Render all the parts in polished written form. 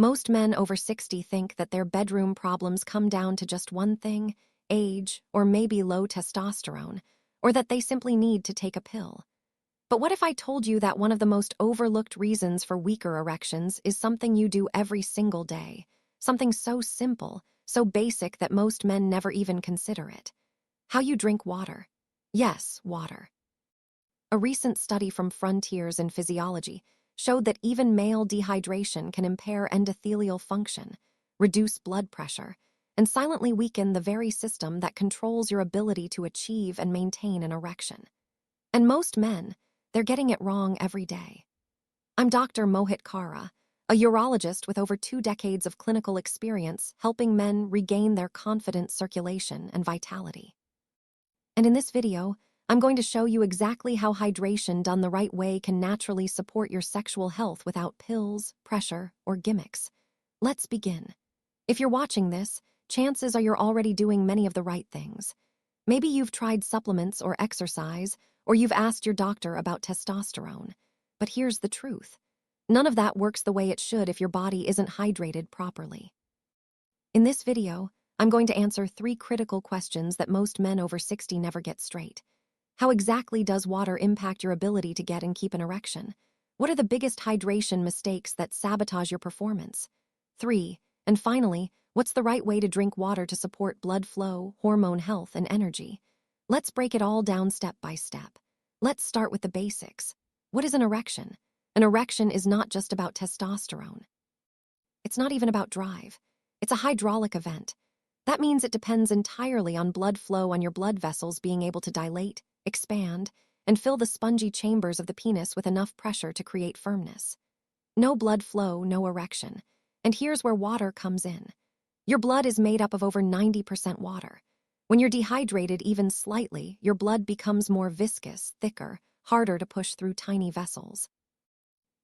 Most men over 60 think that their bedroom problems come down to just one thing, age, or maybe low testosterone, or that they simply need to take a pill. But what if I told you that one of the most overlooked reasons for weaker erections is something you do every single day? Something so simple, so basic that most men never even consider it. How you drink water. Yes, water. A recent study from Frontiers in Physiology showed that even male dehydration can impair endothelial function, reduce blood pressure, and silently weaken the very system that controls your ability to achieve and maintain an erection. And most men, they're getting it wrong every day. I'm Dr. Mohit Khera, a urologist with over 2 decades of clinical experience helping men regain their confident circulation and vitality. And in this video, I'm going to show you exactly how hydration done the right way can naturally support your sexual health without pills, pressure, or gimmicks. Let's begin. If you're watching this, chances are you're already doing many of the right things. Maybe you've tried supplements or exercise, or you've asked your doctor about testosterone. But here's the truth. None of that works the way it should if your body isn't hydrated properly. In this video, I'm going to answer 3 critical questions that most men over 60 never get straight. How exactly does water impact your ability to get and keep an erection? What are the biggest hydration mistakes that sabotage your performance? 3. And finally, what's the right way to drink water to support blood flow, hormone health, and energy? Let's break it all down step by step. Let's start with the basics. What is an erection? An erection is not just about testosterone. It's not even about drive. It's a hydraulic event. That means it depends entirely on blood flow on your blood vessels being able to dilate, expand, and fill the spongy chambers of the penis with enough pressure to create firmness. No blood flow, no erection. And here's where water comes in. Your blood is made up of over 90% water. When you're dehydrated even slightly, your blood becomes more viscous, thicker, harder to push through tiny vessels.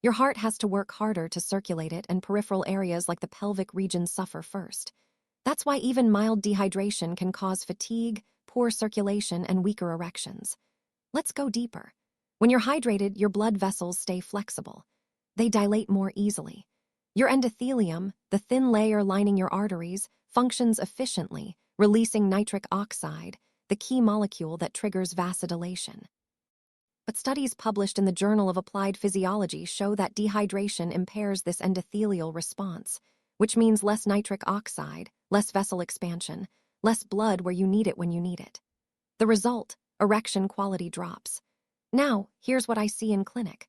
Your heart has to work harder to circulate it, and peripheral areas like the pelvic region suffer first. That's why even mild dehydration can cause fatigue, poor circulation, and weaker erections. Let's go deeper. When you're hydrated, your blood vessels stay flexible. They dilate more easily. Your endothelium, the thin layer lining your arteries, functions efficiently, releasing nitric oxide, the key molecule that triggers vasodilation. But studies published in the Journal of Applied Physiology show that dehydration impairs this endothelial response, which means less nitric oxide, less vessel expansion, less blood where you need it when you need it. The result, erection quality drops. Now, here's what I see in clinic.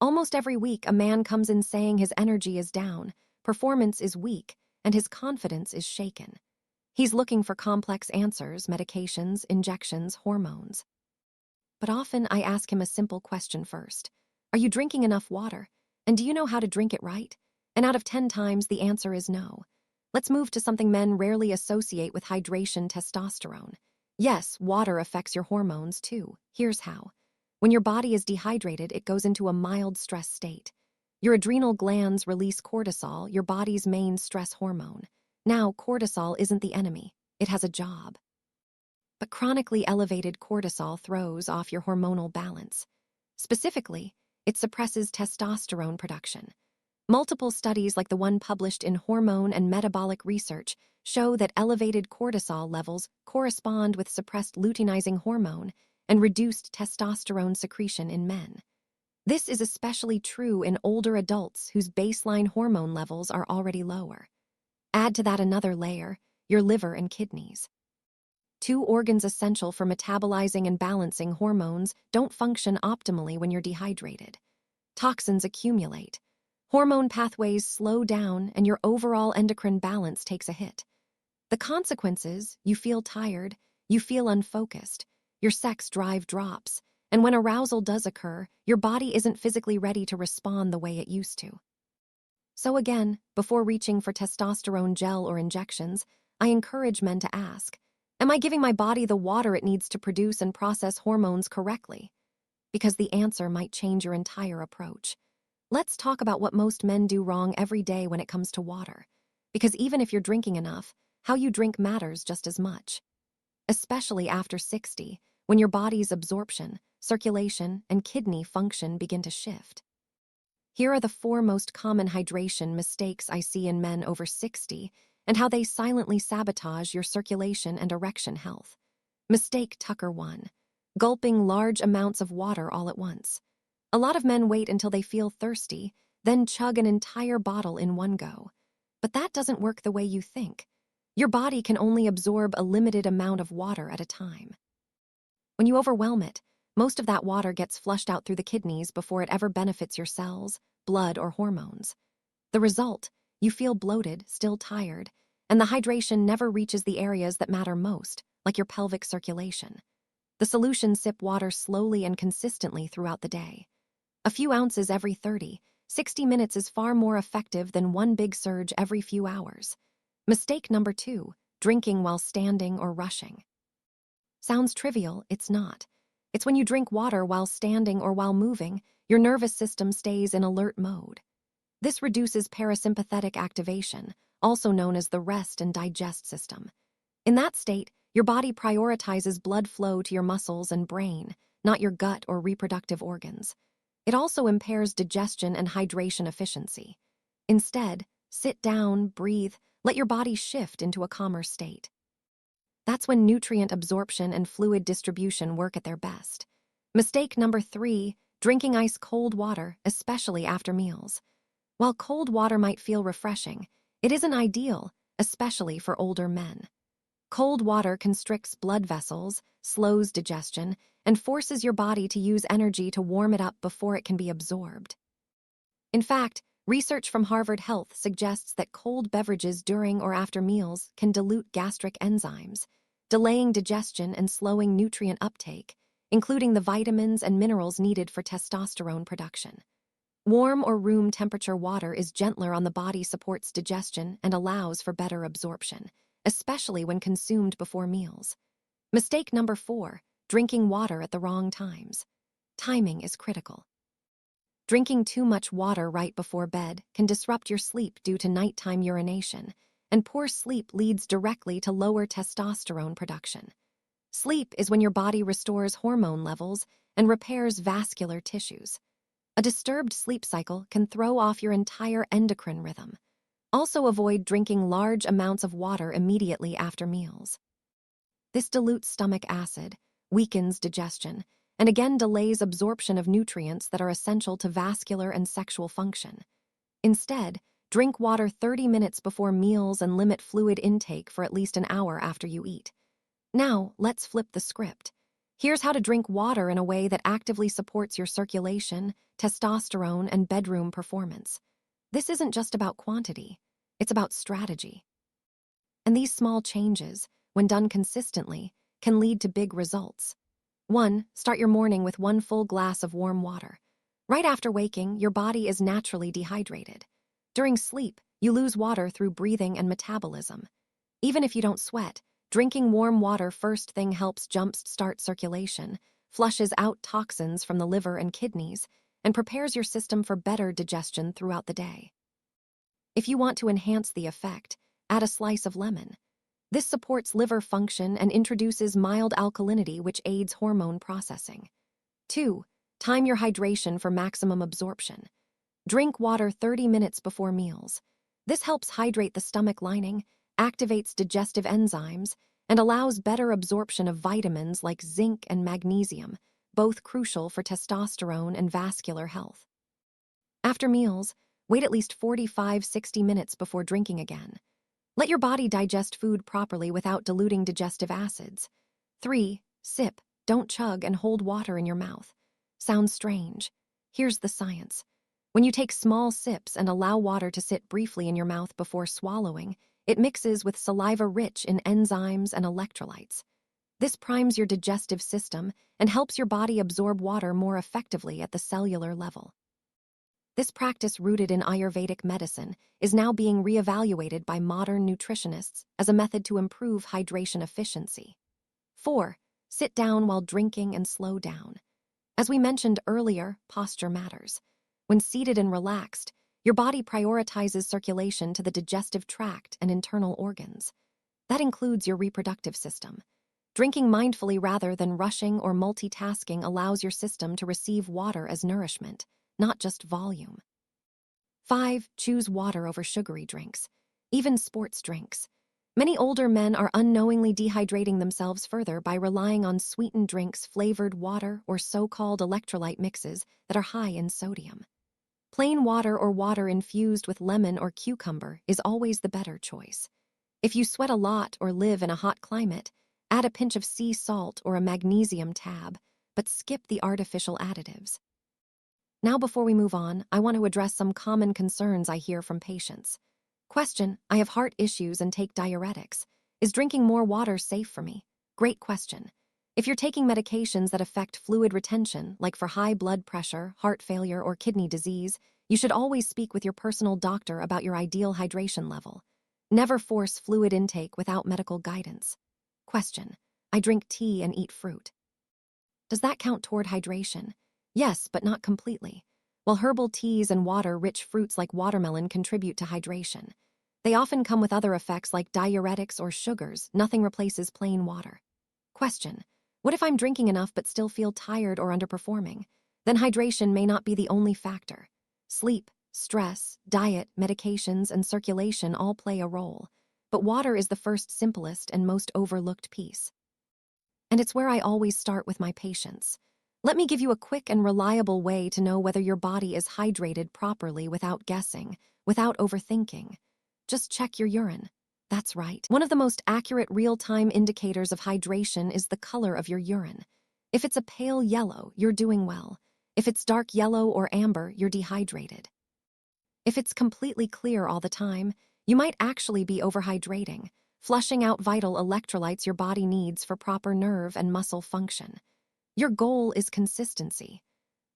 Almost every week, a man comes in saying his energy is down, performance is weak, and his confidence is shaken. He's looking for complex answers, medications, injections, hormones. But often I ask him a simple question first. Are you drinking enough water? And do you know how to drink it right? And out of 10 times, the answer is no. Let's move to something men rarely associate with hydration: testosterone. Yes, water affects your hormones too. Here's how. When your body is dehydrated, it goes into a mild stress state. Your adrenal glands release cortisol, your body's main stress hormone. Now, cortisol isn't the enemy. It has a job. But chronically elevated cortisol throws off your hormonal balance. Specifically, it suppresses testosterone production. Multiple studies like the one published in Hormone and Metabolic Research show that elevated cortisol levels correspond with suppressed luteinizing hormone and reduced testosterone secretion in men. This is especially true in older adults whose baseline hormone levels are already lower. Add to that another layer, your liver and kidneys. 2 organs essential for metabolizing and balancing hormones don't function optimally when you're dehydrated. Toxins accumulate. Hormone pathways slow down, and your overall endocrine balance takes a hit. The consequences: you feel tired, you feel unfocused, your sex drive drops, and when arousal does occur, your body isn't physically ready to respond the way it used to. So again, before reaching for testosterone gel or injections, I encourage men to ask, am I giving my body the water it needs to produce and process hormones correctly? Because the answer might change your entire approach. Let's talk about what most men do wrong every day when it comes to water. Because even if you're drinking enough, how you drink matters just as much. Especially after 60, when your body's absorption, circulation, and kidney function begin to shift. Here are the 4 most common hydration mistakes I see in men over 60 and how they silently sabotage your circulation and erection health. Mistake Tucker 1. Gulping large amounts of water all at once. A lot of men wait until they feel thirsty, then chug an entire bottle in one go. But that doesn't work the way you think. Your body can only absorb a limited amount of water at a time. When you overwhelm it, most of that water gets flushed out through the kidneys before it ever benefits your cells, blood, or hormones. The result, you feel bloated, still tired, and the hydration never reaches the areas that matter most, like your pelvic circulation. The solution: sip water slowly and consistently throughout the day. A few ounces every 30, 60 minutes is far more effective than one big surge every few hours. Mistake number 2, drinking while standing or rushing. Sounds trivial, it's not. It's when you drink water while standing or while moving, your nervous system stays in alert mode. This reduces parasympathetic activation, also known as the rest and digest system. In that state, your body prioritizes blood flow to your muscles and brain, not your gut or reproductive organs. It also impairs digestion and hydration efficiency. Instead, sit down, breathe, let your body shift into a calmer state. That's when nutrient absorption and fluid distribution work at their best. Mistake number 3, drinking ice-cold water, especially after meals. While cold water might feel refreshing, it isn't ideal, especially for older men. Cold water constricts blood vessels, slows digestion, and forces your body to use energy to warm it up before it can be absorbed. In fact, research from Harvard Health suggests that cold beverages during or after meals can dilute gastric enzymes, delaying digestion and slowing nutrient uptake, including the vitamins and minerals needed for testosterone production. Warm or room temperature water is gentler on the body, supports digestion, and allows for better absorption, especially when consumed before meals. Mistake number 4, drinking water at the wrong times. Timing is critical. Drinking too much water right before bed can disrupt your sleep due to nighttime urination, and poor sleep leads directly to lower testosterone production. Sleep is when your body restores hormone levels and repairs vascular tissues. A disturbed sleep cycle can throw off your entire endocrine rhythm. Also, avoid drinking large amounts of water immediately after meals. This dilutes stomach acid, weakens digestion, and again delays absorption of nutrients that are essential to vascular and sexual function. Instead, drink water 30 minutes before meals and limit fluid intake for at least an hour after you eat. Now, let's flip the script. Here's how to drink water in a way that actively supports your circulation, testosterone, and bedroom performance. This isn't just about quantity, it's about strategy. And these small changes, when done consistently, can lead to big results. 1. Start your morning with 1 full glass of warm water. Right after waking, your body is naturally dehydrated. During sleep, you lose water through breathing and metabolism. Even if you don't sweat, drinking warm water first thing helps jumpstart circulation, flushes out toxins from the liver and kidneys, and prepares your system for better digestion throughout the day. If you want to enhance the effect, add a slice of lemon. This supports liver function and introduces mild alkalinity, which aids hormone processing. 2. Time your hydration for maximum absorption. Drink water 30 minutes before meals. This helps hydrate the stomach lining, activates digestive enzymes, and allows better absorption of vitamins like zinc and magnesium, both crucial for testosterone and vascular health. After meals, wait at least 45-60 minutes before drinking again. Let your body digest food properly without diluting digestive acids. 3. Sip, don't chug, and hold water in your mouth. Sounds strange. Here's the science. When you take small sips and allow water to sit briefly in your mouth before swallowing, it mixes with saliva rich in enzymes and electrolytes. This primes your digestive system and helps your body absorb water more effectively at the cellular level. This practice, rooted in Ayurvedic medicine, is now being reevaluated by modern nutritionists as a method to improve hydration efficiency. 4. Sit down while drinking and slow down. As we mentioned earlier, posture matters. When seated and relaxed, your body prioritizes circulation to the digestive tract and internal organs. That includes your reproductive system. Drinking mindfully rather than rushing or multitasking allows your system to receive water as nourishment, not just volume. 5. Choose water over sugary drinks, even sports drinks. Many older men are unknowingly dehydrating themselves further by relying on sweetened drinks, flavored water, or so-called electrolyte mixes that are high in sodium. Plain water or water infused with lemon or cucumber is always the better choice. If you sweat a lot or live in a hot climate, add a pinch of sea salt or a magnesium tab, but skip the artificial additives. Now, before we move on, I want to address some common concerns I hear from patients. Question: I have heart issues and take diuretics. Is drinking more water safe for me? Great question. If you're taking medications that affect fluid retention, like for high blood pressure, heart failure, or kidney disease, you should always speak with your personal doctor about your ideal hydration level. Never force fluid intake without medical guidance. Question: I drink tea and eat fruit. Does that count toward hydration? Yes, but not completely. While herbal teas and water-rich fruits like watermelon contribute to hydration, they often come with other effects like diuretics or sugars. Nothing replaces plain water. Question: what if I'm drinking enough but still feel tired or underperforming? Then hydration may not be the only factor. Sleep, stress, diet, medications, and circulation all play a role, but water is the first, simplest, and most overlooked piece. And it's where I always start with my patients. Let me give you a quick and reliable way to know whether your body is hydrated properly without guessing, without overthinking. Just check your urine. That's right. One of the most accurate real-time indicators of hydration is the color of your urine. If it's a pale yellow, you're doing well. If it's dark yellow or amber, you're dehydrated. If it's completely clear all the time, you might actually be overhydrating, flushing out vital electrolytes your body needs for proper nerve and muscle function. Your goal is consistency.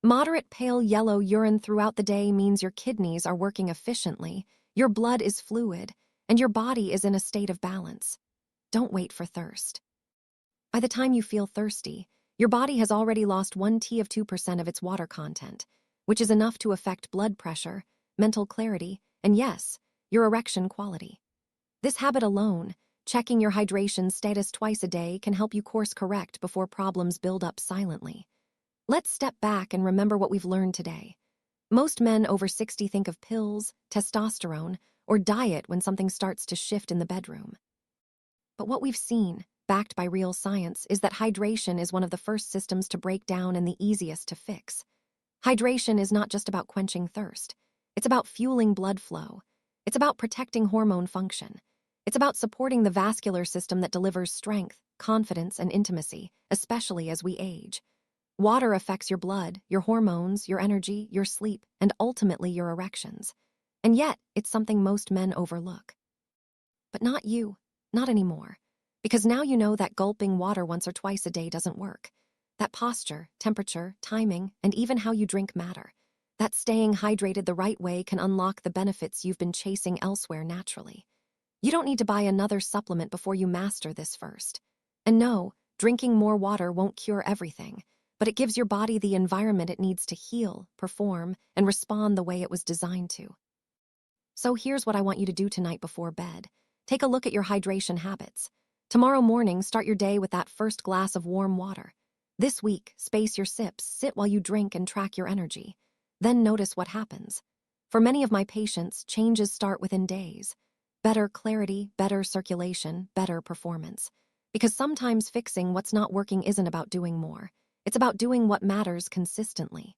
Moderate pale yellow urine throughout the day means your kidneys are working efficiently, your blood is fluid, and your body is in a state of balance. Don't wait for thirst. By the time you feel thirsty, your body has already lost 1 of 2% of its water content, which is enough to affect blood pressure, mental clarity, and yes, your erection quality. This habit alone, checking your hydration status twice a day, can help you course correct before problems build up silently. Let's step back and remember what we've learned today. Most men over 60 think of pills, testosterone, or diet when something starts to shift in the bedroom. But what we've seen, backed by real science, is that hydration is one of the first systems to break down and the easiest to fix. Hydration is not just about quenching thirst. It's about fueling blood flow. It's about protecting hormone function. It's about supporting the vascular system that delivers strength, confidence, and intimacy, especially as we age. Water affects your blood, your hormones, your energy, your sleep, and ultimately your erections. And yet, it's something most men overlook. But not you, not anymore. Because now you know that gulping water once or twice a day doesn't work. That posture, temperature, timing, and even how you drink matter. That staying hydrated the right way can unlock the benefits you've been chasing elsewhere naturally. You don't need to buy another supplement before you master this first. And no, drinking more water won't cure everything, but it gives your body the environment it needs to heal, perform, and respond the way it was designed to. So here's what I want you to do tonight before bed. Take a look at your hydration habits. Tomorrow morning, start your day with that first glass of warm water. This week, space your sips, sit while you drink and track your energy. Then notice what happens. For many of my patients, changes start within days. Better clarity, better circulation, better performance. Because sometimes fixing what's not working isn't about doing more. It's about doing what matters consistently.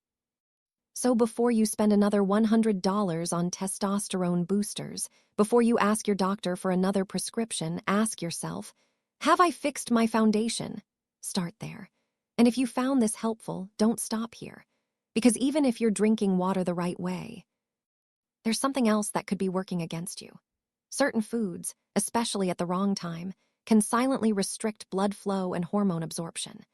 So before you spend another $100 on testosterone boosters, before you ask your doctor for another prescription, ask yourself, have I fixed my foundation? Start there. And if you found this helpful, don't stop here. Because even if you're drinking water the right way, there's something else that could be working against you. Certain foods, especially at the wrong time, can silently restrict blood flow and hormone absorption.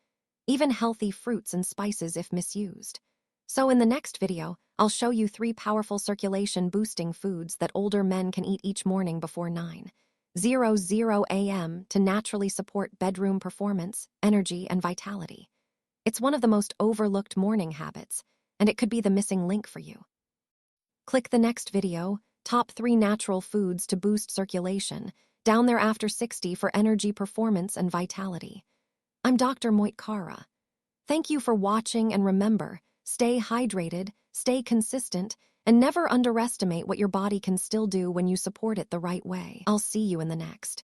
Even healthy fruits and spices if misused. So in the next video, I'll show you 3 powerful circulation-boosting foods that older men can eat each morning before 9:00 a.m. to naturally support bedroom performance, energy, and vitality. It's one of the most overlooked morning habits, and it could be the missing link for you. Click the next video, Top 3 Natural Foods to Boost Circulation, down there after 60 for energy, performance, and vitality. I'm Dr. Mohit Khera. Thank you for watching, and remember, stay hydrated, stay consistent, And never underestimate what your body can still do when you support it the right way. I'll see you in the next.